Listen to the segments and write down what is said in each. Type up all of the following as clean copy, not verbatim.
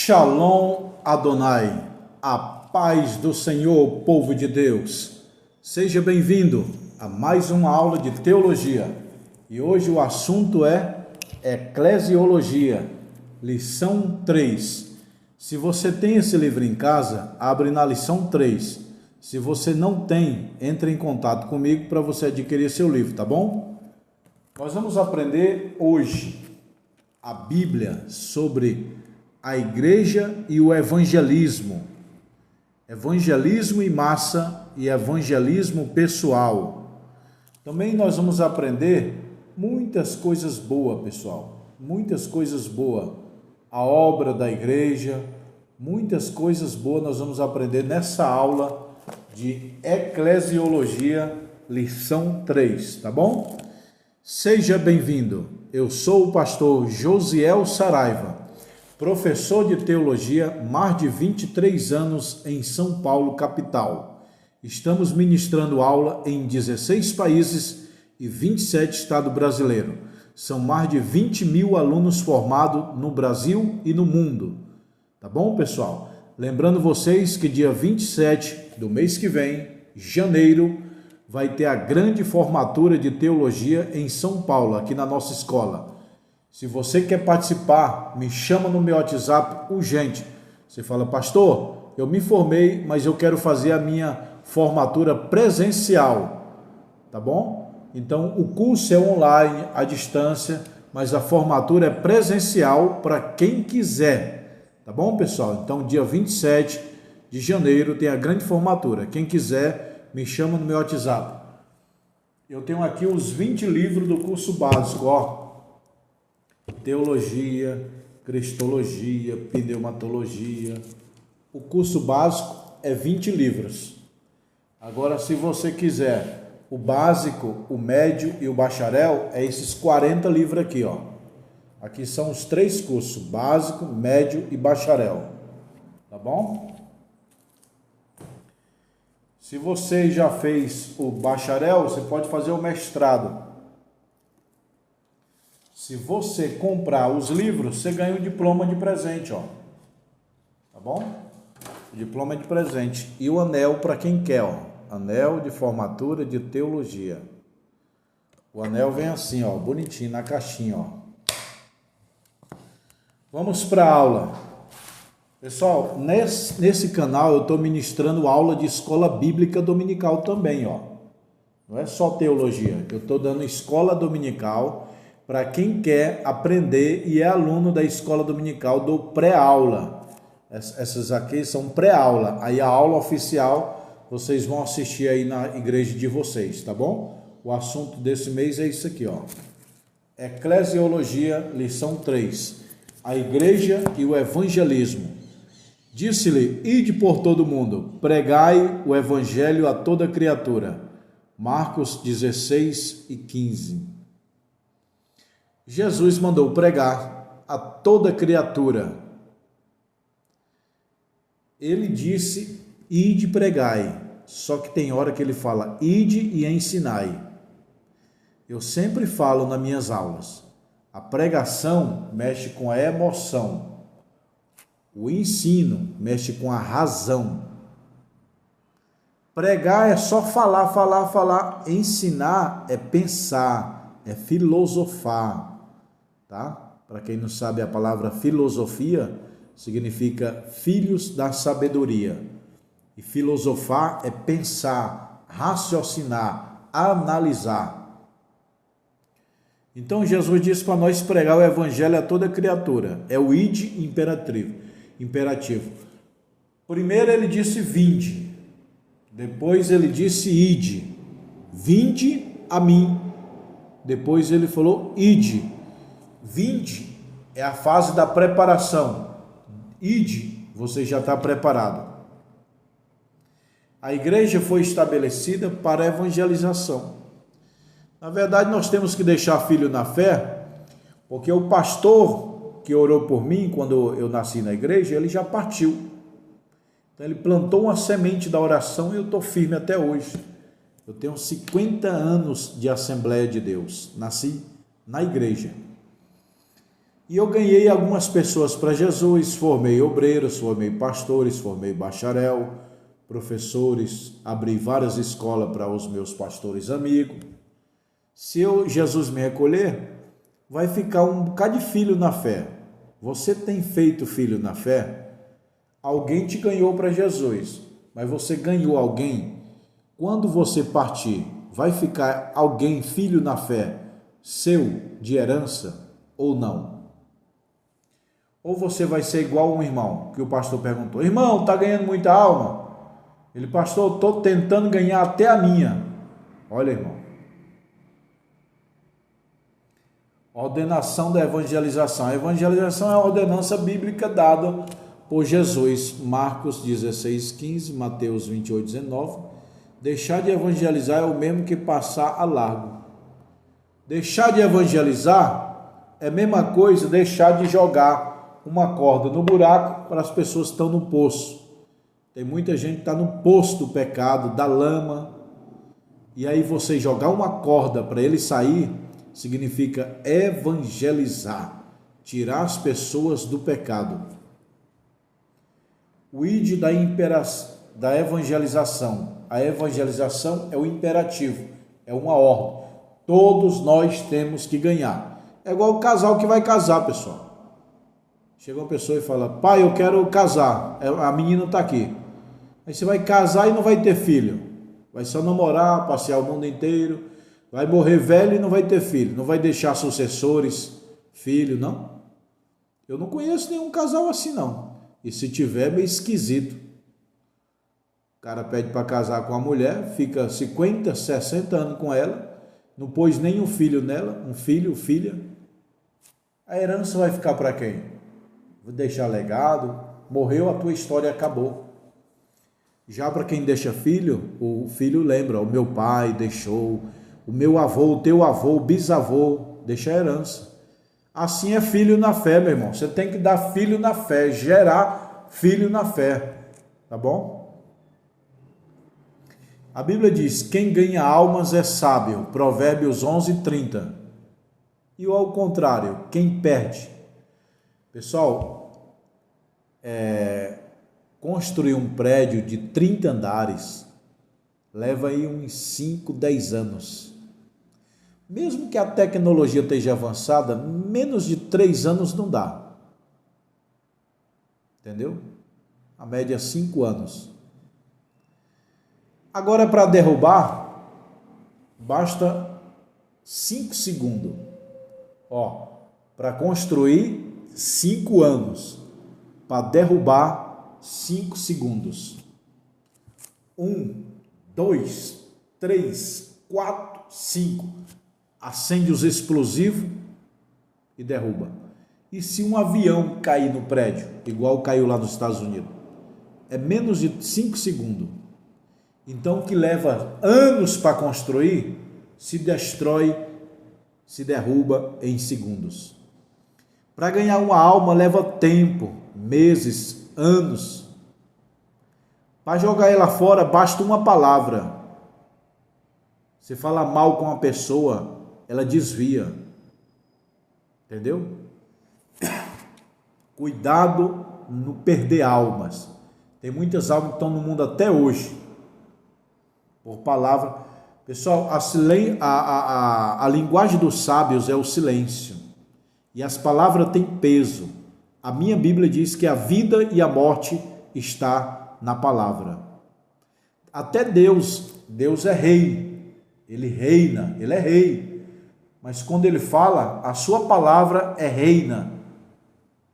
Shalom Adonai, a paz do Senhor, povo de Deus. Seja bem-vindo a mais uma aula de teologia. E hoje o assunto é Eclesiologia, lição 3. Se você tem esse livro em casa, abre na lição 3. Se você não tem, entre em contato comigo para você adquirir seu livro, tá bom? Nós vamos aprender hoje a Bíblia sobre a igreja e o evangelismo. Evangelismo em massa e evangelismo pessoal. Também nós vamos aprender muitas coisas boas, pessoal. Muitas coisas boas. A obra da igreja, muitas coisas boas nós vamos aprender nessa aula de Eclesiologia, lição 3, tá bom? Seja bem-vindo. Eu sou o pastor Josiel Saraiva, professor de teologia, mais de 23 anos em São Paulo, capital. Estamos ministrando aula em 16 países e 27 estados brasileiros. São mais de 20 mil alunos formados no Brasil e no mundo. Tá bom, pessoal? Lembrando vocês que dia 27 do mês que vem, janeiro, vai ter a grande formatura de teologia em São Paulo, aqui na nossa escola. Se você quer participar, me chama no meu WhatsApp urgente. Você fala, pastor, eu me formei, mas eu quero fazer a minha formatura presencial, tá bom? Então, o curso é online, à distância, mas a formatura é presencial para quem quiser, tá bom, pessoal? Então, dia 27 de janeiro tem a grande formatura. Quem quiser, me chama no meu WhatsApp. Eu tenho aqui os 20 livros do curso básico, ó. Teologia, cristologia, pneumatologia. O curso básico é 20 livros. Agora, se você quiser o básico, o médio e o bacharel, é esses 40 livros aqui, ó. Aqui são os 3 cursos, básico, médio e bacharel. Tá bom? Se você já fez o bacharel, você pode fazer o mestrado. Se você comprar os livros, você ganha um diploma de presente, ó. Tá bom? O diploma de presente. E o anel para quem quer, ó. Anel de formatura de teologia. O anel vem assim, ó, bonitinho, na caixinha, ó. Vamos para a aula. Pessoal, nesse canal eu estou ministrando aula de escola bíblica dominical também, ó. Não é só teologia. Eu estou dando escola dominical para quem quer aprender e é aluno da escola dominical do pré-aula. Essas aqui são pré-aula. Aí a aula oficial vocês vão assistir aí na igreja de vocês, tá bom? O assunto desse mês é isso aqui, ó. Eclesiologia, lição 3. A igreja e o evangelismo. Disse-lhe, ide por todo mundo, pregai o evangelho a toda criatura. Marcos 16 e 15. Jesus mandou pregar a toda criatura. Ele disse, ide pregai. Só que tem hora que ele fala, ide e ensinai. Eu sempre falo nas minhas aulas, a pregação mexe com a emoção. O ensino mexe com a razão. Pregar é só falar, falar, falar. Ensinar é pensar, é filosofar. Tá? Para quem não sabe, a palavra filosofia significa filhos da sabedoria. E filosofar é pensar, raciocinar, analisar. Então Jesus disse para nós pregar o evangelho a toda criatura. É o ide imperativo. Primeiro ele disse vinde. Depois ele disse ide. Vinde a mim. Depois ele falou ide. Vinde é a fase da preparação. Ide, você já está preparado. A igreja foi estabelecida para a evangelização. Na verdade, nós temos que deixar filho na fé, porque o pastor que orou por mim quando eu nasci na igreja, ele já partiu. Então, ele plantou uma semente da oração e eu estou firme até hoje. Eu tenho 50 anos de Assembleia de Deus. Nasci na igreja. E eu ganhei algumas pessoas para Jesus, formei obreiros, formei pastores, formei bacharel, professores, abri várias escolas para os meus pastores amigos. Se Jesus me recolher, vai ficar um bocado de filho na fé. Você tem feito filho na fé? Alguém te ganhou para Jesus, mas você ganhou alguém? Quando você partir, vai ficar alguém filho na fé seu de herança ou não? Ou você vai ser igual um irmão, que o pastor perguntou: irmão, está ganhando muita alma? Ele: pastor, estou tentando ganhar até a minha. Olha, irmão. Ordenação da evangelização. A evangelização é a ordenança bíblica dada por Jesus. Marcos 16:15, Mateus 28:19. Deixar de evangelizar é o mesmo que passar a largo. Deixar de evangelizar é a mesma coisa deixar de jogar uma corda no buraco para as pessoas que estão no poço. Tem muita gente que está no poço do pecado, da lama, e aí você jogar uma corda para ele sair, significa evangelizar, tirar as pessoas do pecado. O id da evangelização. A evangelização é o imperativo, é uma ordem. Todos nós temos que ganhar. É igual o casal que vai casar, pessoal. Chega uma pessoa e fala: pai, eu quero casar, a menina está aqui. Aí você vai casar e não vai ter filho. Vai só namorar, passear o mundo inteiro. Vai morrer velho e não vai ter filho. Não vai deixar sucessores, filho, não. Eu não conheço nenhum casal assim, não. E se tiver, é meio esquisito. O cara pede para casar com a mulher, fica 50, 60 anos com ela, não pôs nenhum filho nela, um filho, filha. A herança vai ficar para quem? Vou deixar legado, morreu, a tua história acabou. Já para quem deixa filho, o filho lembra: o meu pai deixou, o meu avô, o teu avô, o bisavô, deixa a herança. Assim é filho na fé, meu irmão. Você tem que dar filho na fé, gerar filho na fé, tá bom? A Bíblia diz: quem ganha almas é sábio, Provérbios 11:30. E ao contrário, quem perde? Pessoal, construir um prédio de 30 andares leva aí uns 5, 10 anos. Mesmo que a tecnologia esteja avançada, menos de 3 anos não dá. Entendeu? A média é 5 anos. Agora, para derrubar, basta 5 segundos. Para construir, 5 anos. Para derrubar, 5 segundos. 1, 2, 3, 4, 5. Acende os explosivos e derruba. E se um avião cair no prédio, igual caiu lá nos Estados Unidos? É menos de 5 segundos. Então, o que leva anos para construir, se destrói, se derruba em segundos. Para ganhar uma alma leva tempo, meses, anos. Para jogar ela fora, basta uma palavra. Você fala mal com uma pessoa, ela desvia. Entendeu? Cuidado no perder almas. Tem muitas almas que estão no mundo até hoje. Por palavra. Pessoal, a linguagem dos sábios é o silêncio. E as palavras têm peso. A minha Bíblia diz que a vida e a morte está na palavra. Até Deus é rei. Ele reina, ele é rei. Mas quando ele fala, a sua palavra é reina.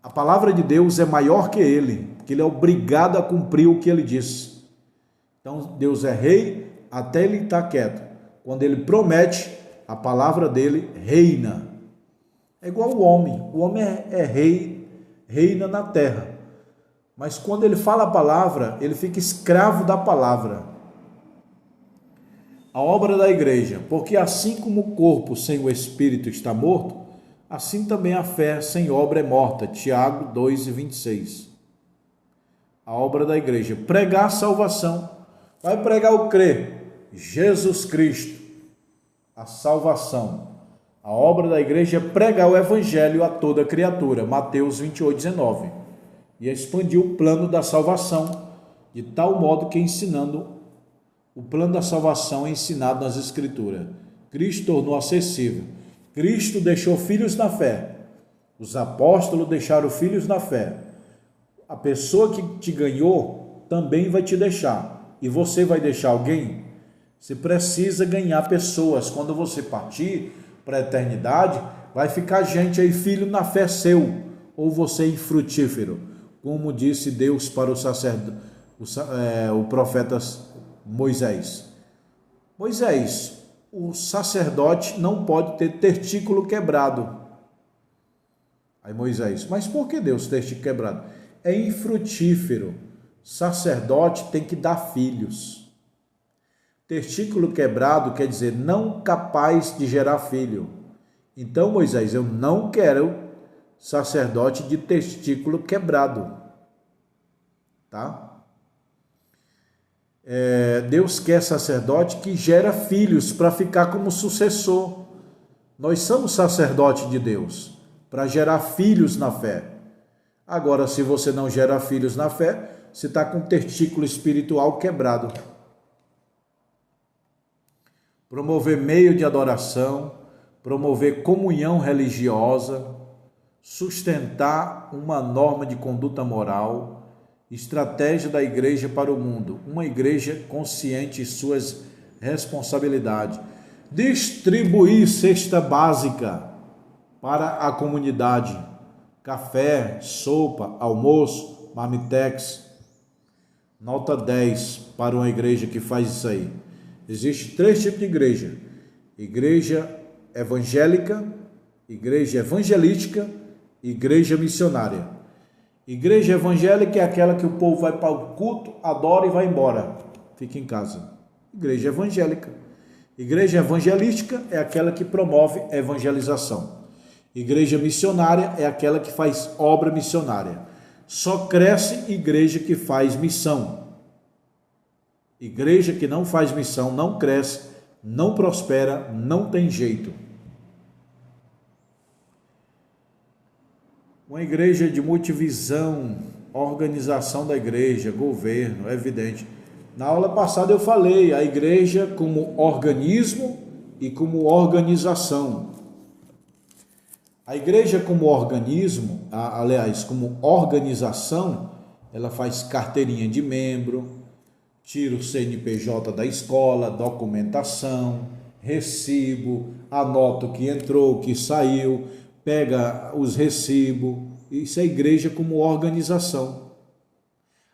A palavra de Deus é maior que ele, porque ele é obrigado a cumprir o que ele disse. Então, Deus é rei até ele estar quieto. Quando ele promete, a palavra dele reina. É igual o homem é rei, reina na terra. Mas quando ele fala a palavra, ele fica escravo da palavra. A obra da igreja, porque assim como o corpo sem o espírito está morto, assim também a fé sem obra é morta. Tiago 2:26. A obra da igreja, pregar a salvação. Vai pregar o crer, Jesus Cristo, a salvação. A obra da igreja é pregar o evangelho a toda criatura, Mateus 28:19, e expandir o plano da salvação, de tal modo que ensinando o plano da salvação é ensinado nas Escrituras. Cristo tornou acessível. Cristo deixou filhos na fé. Os apóstolos deixaram filhos na fé. A pessoa que te ganhou também vai te deixar. E você vai deixar alguém? Você precisa ganhar pessoas. Quando você partir para a eternidade, vai ficar gente aí, filho na fé seu, ou você infrutífero, como disse Deus para o sacerdote, o profeta Moisés. Moisés, o sacerdote não pode ter testículo quebrado. Aí Moisés, mas por que Deus testículo quebrado? É infrutífero. Sacerdote tem que dar filhos. Testículo quebrado quer dizer não capaz de gerar filho. Então, Moisés, eu não quero sacerdote de testículo quebrado. Tá? Deus quer sacerdote que gera filhos para ficar como sucessor. Nós somos sacerdote de Deus para gerar filhos na fé. Agora, se você não gera filhos na fé, você está com o testículo espiritual quebrado. Promover meio de adoração, promover comunhão religiosa, sustentar uma norma de conduta moral, estratégia da igreja para o mundo, uma igreja consciente de suas responsabilidades, distribuir cesta básica para a comunidade, café, sopa, almoço, marmitex, nota 10 para uma igreja que faz isso aí. Existem 3 tipos de igreja: igreja evangélica, igreja evangelística, igreja missionária. Igreja evangélica é aquela que o povo vai para o culto, adora e vai embora, fica em casa. Igreja evangélica. Igreja evangelística é aquela que promove a evangelização. Igreja missionária é aquela que faz obra missionária. Só cresce igreja que faz missão. Igreja que não faz missão não cresce, não prospera, não tem jeito. Uma igreja de multivisão, organização da igreja, governo, é evidente. Na aula passada eu falei a igreja como organismo e como organização. A igreja como organismo, aliás, como organização, ela faz carteirinha de membro, tira o CNPJ da escola, documentação, recibo, anota o que entrou, o que saiu, pega os recibos. Isso é igreja como organização.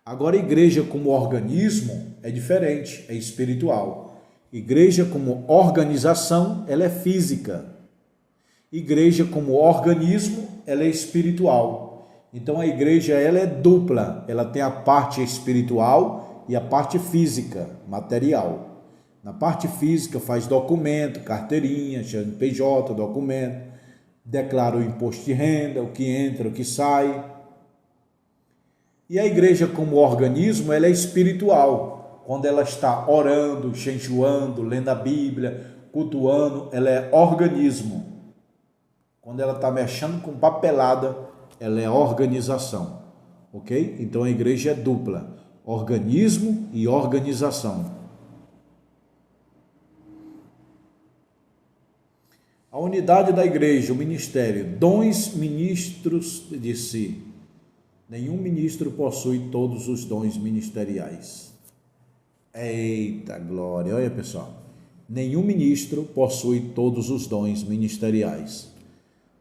Agora, igreja como organismo é diferente, é espiritual. Igreja como organização, ela é física. Igreja como organismo, ela é espiritual. Então, a igreja ela é dupla, ela tem a parte espiritual e a parte física, material. Na parte física faz documento, carteirinha, CNPJ, documento, declara o imposto de renda, o que entra, o que sai. E a igreja como organismo, ela é espiritual. Quando ela está orando, jejuando, lendo a Bíblia, cultuando, ela é organismo. Quando ela está mexendo com papelada, ela é organização. Ok? Então a igreja é dupla. Organismo e organização. A unidade da igreja, o ministério, dons ministros de si. Nenhum ministro possui todos os dons ministeriais. Eita glória! Olha pessoal, nenhum ministro possui todos os dons ministeriais.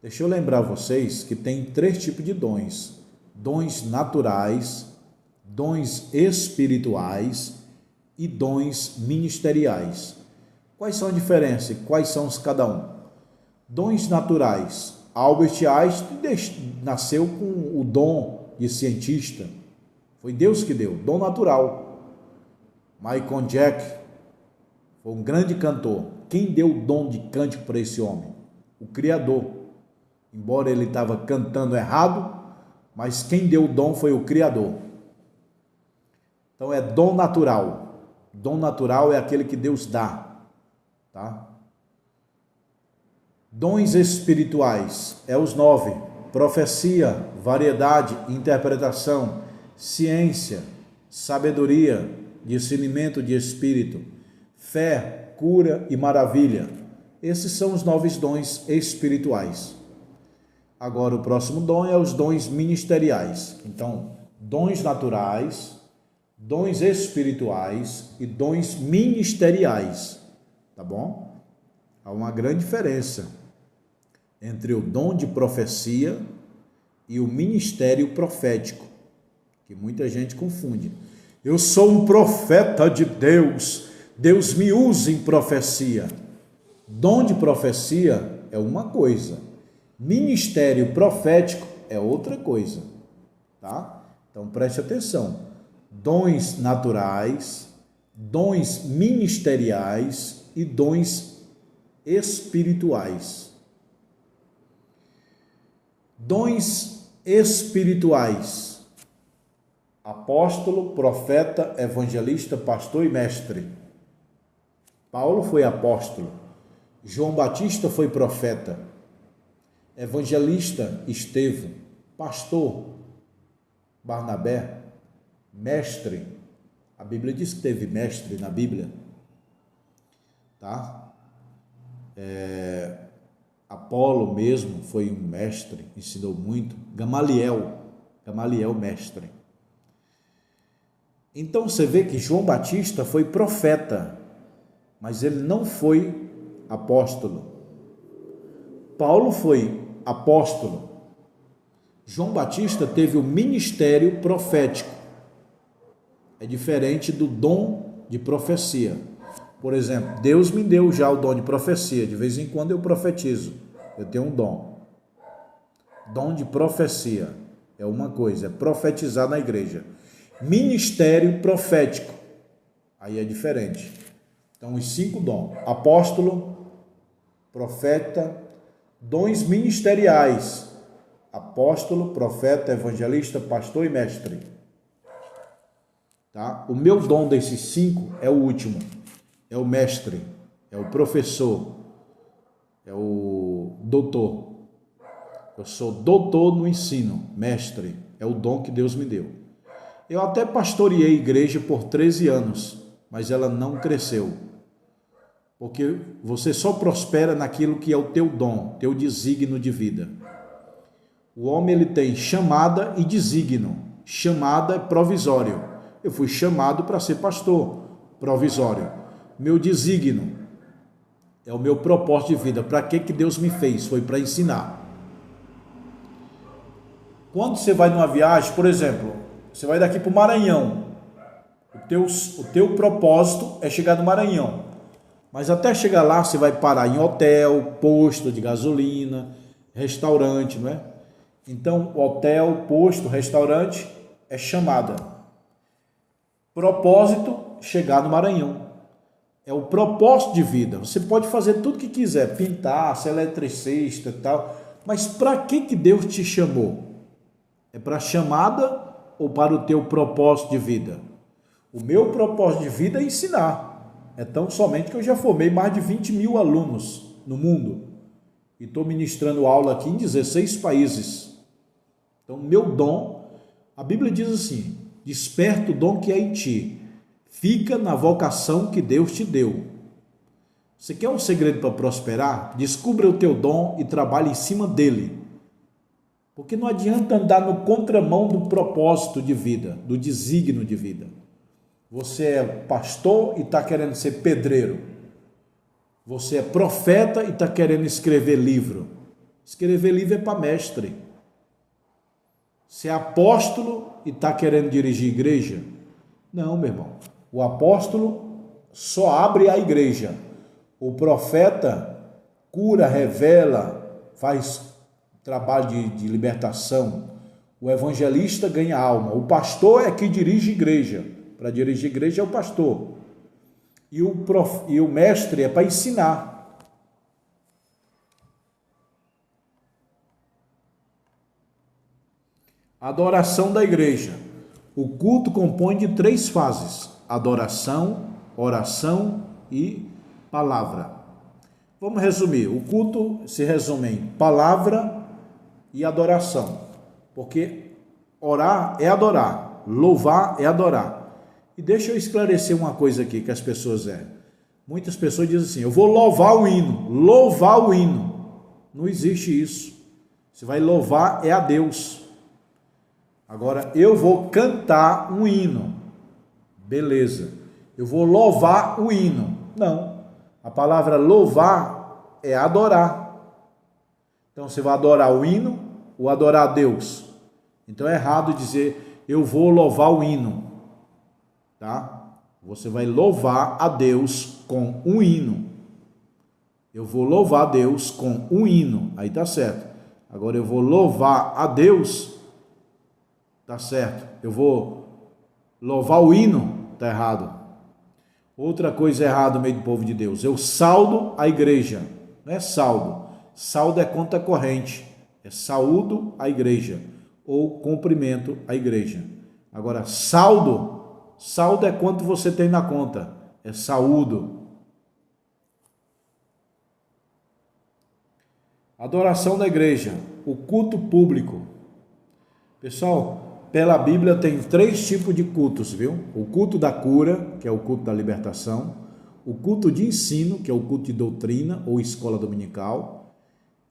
Deixa eu lembrar vocês que tem 3 tipos de dons. Dons naturais, dons espirituais e dons ministeriais. Quais são a diferença e quais são os cada um? Dons naturais. Albert Einstein nasceu com o dom de cientista. Foi Deus que deu, dom natural. Michael Jackson foi um grande cantor. Quem deu o dom de cântico para esse homem? O Criador. Embora ele estava cantando errado, mas quem deu o dom foi o Criador. Então é dom natural. Dom natural é aquele que Deus dá, tá? Dons espirituais é os 9: profecia, variedade, interpretação, ciência, sabedoria, discernimento de espírito, fé, cura e maravilha. Esses são os 9 dons espirituais. Agora o próximo dom é os dons ministeriais. Então, dons naturais, dons espirituais e dons ministeriais, tá bom? Há uma grande diferença entre o dom de profecia e o ministério profético, que muita gente confunde. Eu sou um profeta de Deus, Deus me usa em profecia. Dom de profecia é uma coisa, ministério profético é outra coisa, tá? Então preste atenção. Dons naturais, dons ministeriais e dons espirituais. Dons espirituais: apóstolo, profeta, evangelista, pastor e mestre. Paulo foi apóstolo, João Batista foi profeta, evangelista Estevão, pastor Barnabé, mestre. A Bíblia diz que teve mestre na Bíblia, tá? Apolo mesmo foi um mestre, ensinou muito. Gamaliel mestre. Então você vê que João Batista foi profeta, mas ele não foi apóstolo. Paulo foi apóstolo. João Batista teve o ministério profético. É diferente do dom de profecia. Por exemplo, Deus me deu já o dom de profecia. De vez em quando eu profetizo. Eu tenho um dom. Dom de profecia é uma coisa, é profetizar na igreja. Ministério profético, aí é diferente. Então, os 5 dons: apóstolo, profeta, dons ministeriais: apóstolo, profeta, evangelista, pastor e mestre. Tá? O meu dom desses 5 é o último, é o mestre, é o professor, é o doutor. Eu sou doutor no ensino, mestre, é o dom que Deus me deu. Eu até pastoreei a igreja por 13 anos, mas ela não cresceu. Porque você só prospera naquilo que é o teu dom, teu desígnio de vida. O homem ele tem chamada e desígnio. Chamada é provisório. Eu fui chamado para ser pastor, provisório. Meu desígnio é o meu propósito de vida. Para que Deus me fez? Foi para ensinar. Quando você vai numa viagem, por exemplo, você vai daqui para o Maranhão. O teu propósito é chegar no Maranhão. Mas até chegar lá, você vai parar em hotel, posto de gasolina, restaurante, não é? Então, hotel, posto, restaurante é chamada. Propósito, chegar no Maranhão. É o propósito de vida. Você pode fazer tudo que quiser, pintar, ser eletricista e tal, mas para que Deus te chamou? É para a chamada ou para o teu propósito de vida? O meu propósito de vida é ensinar. É tão somente que eu já formei mais de 20 mil alunos no mundo. E estou ministrando aula aqui em 16 países. Então, meu dom, a Bíblia diz assim: desperta o dom que é em ti. Fica na vocação que Deus te deu. Você quer um segredo para prosperar? Descubra o teu dom e trabalhe em cima dele. Porque não adianta andar no contramão do propósito de vida, do desígnio de vida. Você é pastor e está querendo ser pedreiro. Você é profeta e está querendo escrever livro. Escrever livro é para mestre. Você é apóstolo e está querendo dirigir igreja? Não, meu irmão. O apóstolo só abre a igreja. O profeta cura, revela, faz trabalho de libertação. O evangelista ganha alma. O pastor é que dirige igreja. Para dirigir igreja é o pastor. E o mestre é para ensinar. Adoração da igreja. O culto compõe de 3 fases: adoração, oração e palavra. Vamos resumir. O culto se resume em palavra e adoração. Porque orar é adorar, louvar é adorar. E deixa eu esclarecer uma coisa aqui que as pessoas muitas pessoas dizem assim, eu vou louvar o hino. Não existe isso. Você vai louvar é a Deus. Agora, eu vou cantar um hino. Beleza. Eu vou louvar o hino. Não. A palavra louvar é adorar. Então, você vai adorar o hino ou adorar a Deus? Então, é errado dizer, eu vou louvar o hino. Tá? Você vai louvar a Deus com um hino. Eu vou louvar a Deus com um hino. Aí tá certo. Agora, eu vou louvar a Deus. Tá certo. Eu vou louvar o hino. Tá errado. Outra coisa errada no meio do povo de Deus. Eu saldo a igreja. Não é saldo. Saldo é conta corrente. É saúdo a igreja. Ou cumprimento a igreja. Agora, saldo é quanto você tem na conta. É saúdo. Adoração da igreja. O culto público. Pessoal, pela Bíblia tem 3 tipos de cultos, viu? O culto da cura, que é o culto da libertação. O culto de ensino, que é o culto de doutrina ou escola dominical.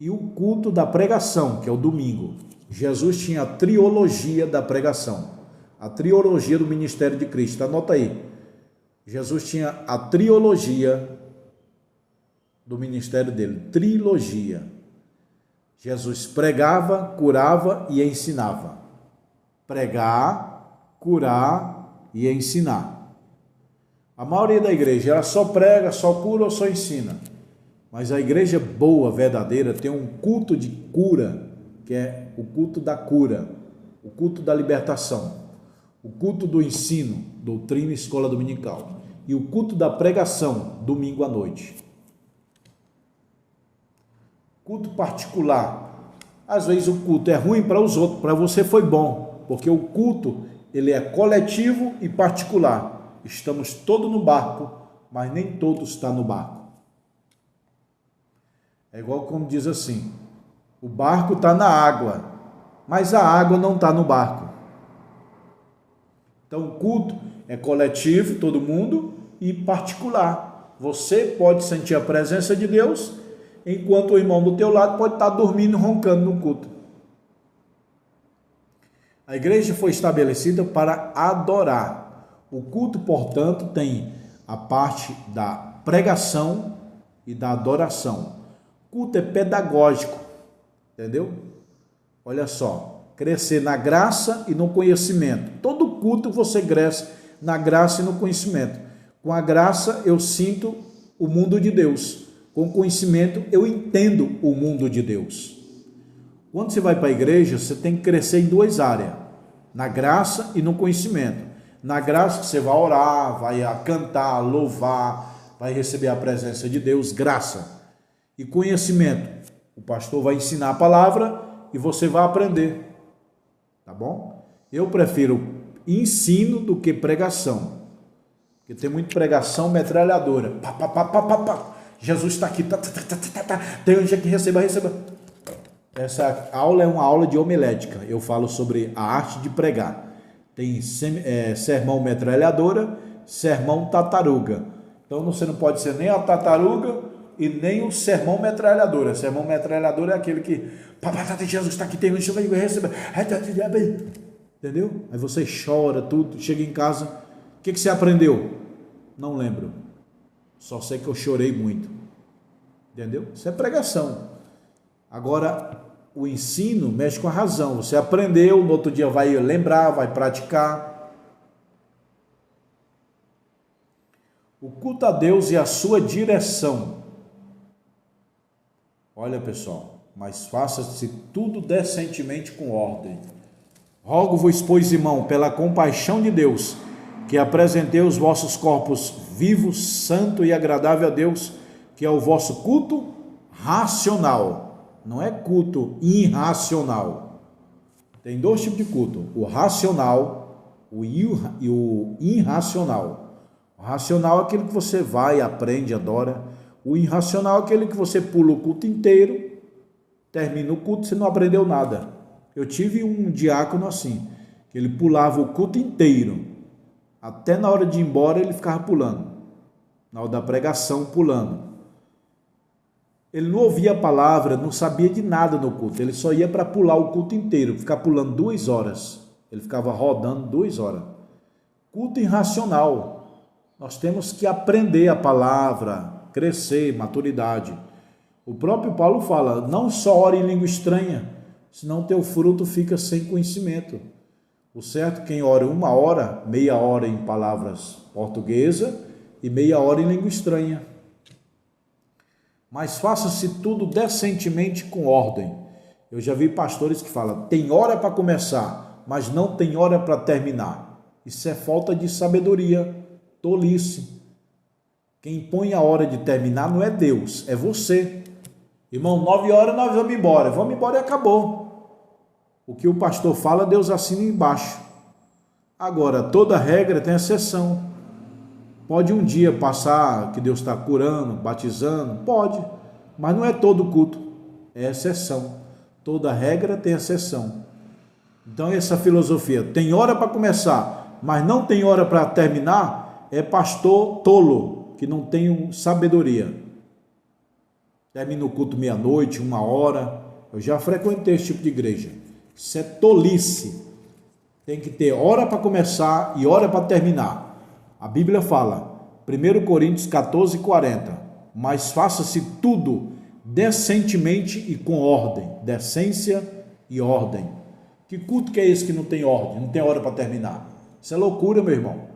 E o culto da pregação, que é o domingo. Jesus tinha a triologia da pregação. A triologia do ministério de Cristo. Anota aí. Jesus tinha a triologia do ministério dele. Trilogia. Jesus pregava, curava e ensinava. Pregar, curar e ensinar. A maioria da igreja, ela só prega, só cura ou só ensina. Mas a igreja boa, verdadeira, tem um culto de cura, que é o culto da cura, o culto da libertação, o culto do ensino, doutrina e escola dominical, e o culto da pregação, domingo à noite. Culto particular. Às vezes o culto é ruim para os outros, para você foi bom. Porque o culto, ele é coletivo e particular. Estamos todos no barco, mas nem todos estão no barco. É igual como diz assim, o barco está na água, mas a água não está no barco. Então o culto é coletivo, todo mundo, e particular. Você pode sentir a presença de Deus, enquanto o irmão do teu lado pode estar dormindo, roncando no culto. A igreja foi estabelecida para adorar. O culto, portanto, tem a parte da pregação e da adoração. O culto é pedagógico, entendeu? Olha só, crescer na graça e no conhecimento. Todo culto você cresce na graça e no conhecimento. Com a graça eu sinto o mundo de Deus. Com o conhecimento eu entendo o mundo de Deus. Quando você vai para a igreja, você tem que crescer em 2 áreas, na graça e no conhecimento. Na graça você vai orar, vai cantar, louvar, vai receber a presença de Deus, graça. E conhecimento, o pastor vai ensinar a palavra e você vai aprender, tá bom? Eu prefiro ensino do que pregação, porque tem muita pregação metralhadora. Jesus está aqui, tem onde é que receba. Essa aula é uma aula de homilética. Eu falo sobre a arte de pregar. Tem sermão metralhadora, sermão tartaruga. Então você não pode ser nem a tartaruga e nem o sermão metralhadora. Sermão metralhadora é aquele que Jesus está aqui, tem onde vai receber. Entendeu? Aí você chora tudo, chega em casa. O que você aprendeu? Não lembro. Só sei que eu chorei muito. Entendeu? Isso é pregação. Agora, o ensino mexe com a razão. Você aprendeu, no outro dia vai lembrar, vai praticar. O culto a Deus e a sua direção. Olha, pessoal, mas faça-se tudo decentemente com ordem. Rogo-vos, pois, irmão, pela compaixão de Deus, que apresentei os vossos corpos vivos, santo e agradável a Deus, que é o vosso culto racional. Não é culto irracional. Tem 2 tipos de culto, o racional e o irracional. O racional é aquilo que você vai, aprende, adora. O irracional é aquele que você pula o culto inteiro, termina o culto, você não aprendeu nada. Eu tive um diácono assim, que ele pulava o culto inteiro, até na hora de ir embora ele ficava pulando, na hora da pregação pulando. Ele não ouvia a palavra, não sabia de nada no culto, ele só ia para pular o culto inteiro, ficar pulando 2 horas, ele ficava rodando 2 horas. Culto irracional, nós temos que aprender a palavra, crescer, maturidade. O próprio Paulo fala, não só ore em língua estranha, senão teu fruto fica sem conhecimento. O certo, quem ora 1 hora, meia hora em palavras portuguesas e meia hora em língua estranha. Mas faça-se tudo decentemente com ordem. Eu já vi pastores que falam, tem hora para começar, mas não tem hora para terminar. Isso é falta de sabedoria, tolice. Quem põe a hora de terminar não é Deus, é você. Irmão, 9 horas nós vamos embora e acabou. O que o pastor fala, Deus assina embaixo. Agora, toda regra tem exceção. Pode um dia passar que Deus está curando, batizando, pode, mas não é todo culto, é exceção. Toda regra tem exceção. Então essa filosofia, tem hora para começar, mas não tem hora para terminar, é pastor tolo, que não tem sabedoria. Termina o culto meia-noite, 1 hora, eu já frequentei esse tipo de igreja. Isso é tolice. Tem que ter hora para começar e hora para terminar. A Bíblia fala, 1 Coríntios 14, 40, mas faça-se tudo decentemente e com ordem, decência e ordem. Que culto que é esse que não tem ordem, não tem hora para terminar? Isso é loucura, meu irmão.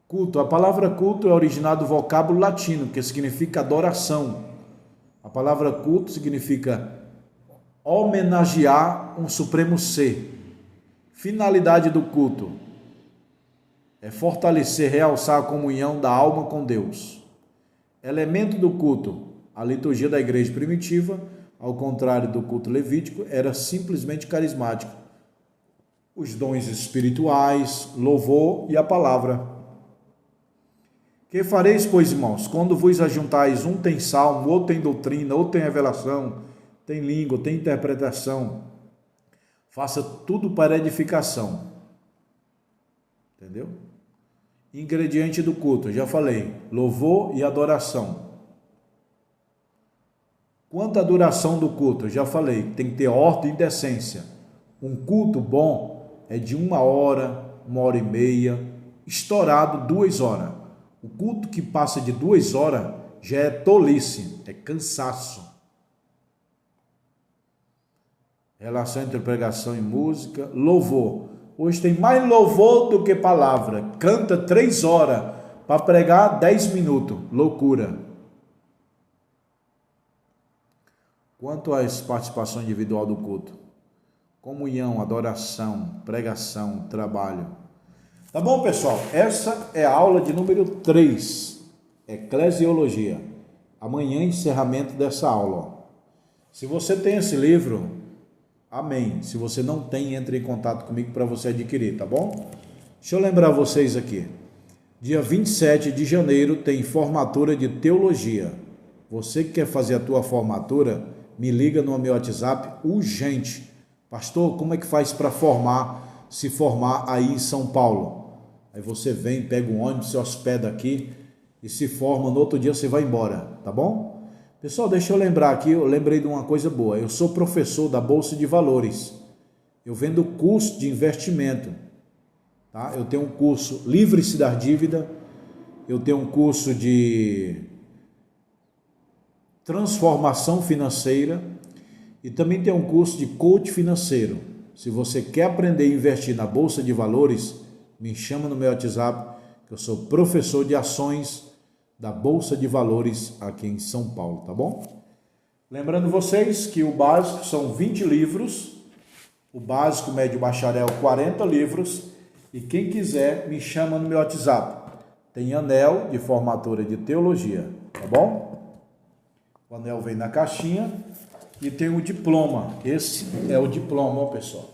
Culto, a palavra culto é originada do vocábulo latino, que significa adoração. A palavra culto significa homenagear um supremo ser. Finalidade do culto é fortalecer, realçar a comunhão da alma com Deus. Elemento do culto, a liturgia da igreja primitiva, ao contrário do culto levítico, era simplesmente carismático. Os dons espirituais, louvor e a palavra. Que fareis, pois, irmãos, quando vos ajuntais, um tem salmo, outro tem doutrina, outro tem revelação, tem língua, tem interpretação. Faça tudo para edificação. Entendeu? Ingrediente do culto, já falei, louvor e adoração. Quanto à duração do culto, já falei, tem que ter ordem e decência. Um culto bom é de 1 hora, 1h30, estourado 2 horas. O culto que passa de 2 horas já é tolice, é cansaço. Relação entre pregação e música, louvor. Hoje tem mais louvor do que palavra. Canta 3 horas para pregar 10 minutos. Loucura. Quanto às participações individual do culto, comunhão, adoração, pregação, trabalho. Tá bom, pessoal? Essa é a aula de número 3, Eclesiologia. Amanhã, encerramento dessa aula. Se você tem esse livro, amém. Se você não tem, entre em contato comigo para você adquirir, tá bom? Deixa eu lembrar vocês aqui. Dia 27 de janeiro tem formatura de teologia. Você que quer fazer a tua formatura, me liga no meu WhatsApp urgente. Pastor, como é que faz para se formar aí em São Paulo? Aí você vem, pega um ônibus, se hospeda aqui e se forma, no outro dia você vai embora, tá bom? Pessoal, deixa eu lembrar aqui, eu lembrei de uma coisa boa. Eu sou professor da Bolsa de Valores. Eu vendo curso de investimento, tá? Eu tenho um curso Livre-se da Dívida, eu tenho um curso de transformação financeira e também tenho um curso de coach financeiro. Se você quer aprender a investir na Bolsa de Valores, me chama no meu WhatsApp, que eu sou professor de ações da Bolsa de Valores aqui em São Paulo, tá bom? Lembrando vocês que o básico são 20 livros, o básico, médio, bacharel, 40 livros, e quem quiser me chama no meu WhatsApp. Tem anel de formatura de teologia, tá bom? O anel vem na caixinha e tem o diploma. Esse é o diploma, ó, pessoal.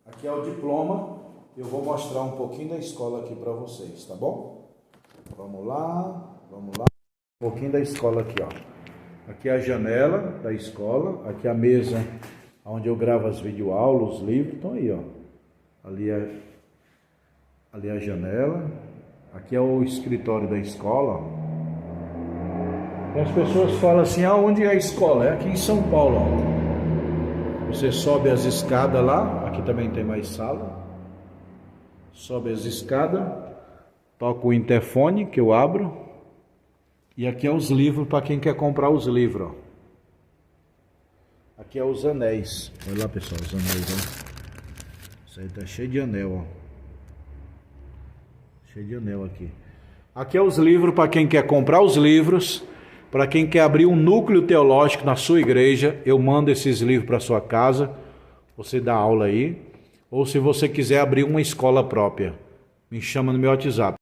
Aqui é o diploma. Eu vou mostrar um pouquinho da escola aqui para vocês, tá bom? Vamos lá. Um pouquinho da escola aqui, ó. Aqui é a janela da escola, aqui é a mesa onde eu gravo as videoaulas, os livros, estão aí, ó. Ali é a janela. Aqui é o escritório da escola. E as pessoas falam assim, aonde é a escola? É aqui em São Paulo, ó. Você sobe as escadas lá, aqui também tem mais sala. Sobe as escadas, toca o interfone que eu abro. E aqui é os livros para quem quer comprar os livros, ó. Aqui é os anéis. Olha lá, pessoal, os anéis, ó. Isso aí tá cheio de anel, ó. Cheio de anel aqui. Aqui é os livros para quem quer comprar os livros. Para quem quer abrir um núcleo teológico na sua igreja, eu mando esses livros para sua casa. Você dá aula aí. Ou se você quiser abrir uma escola própria, me chama no meu WhatsApp.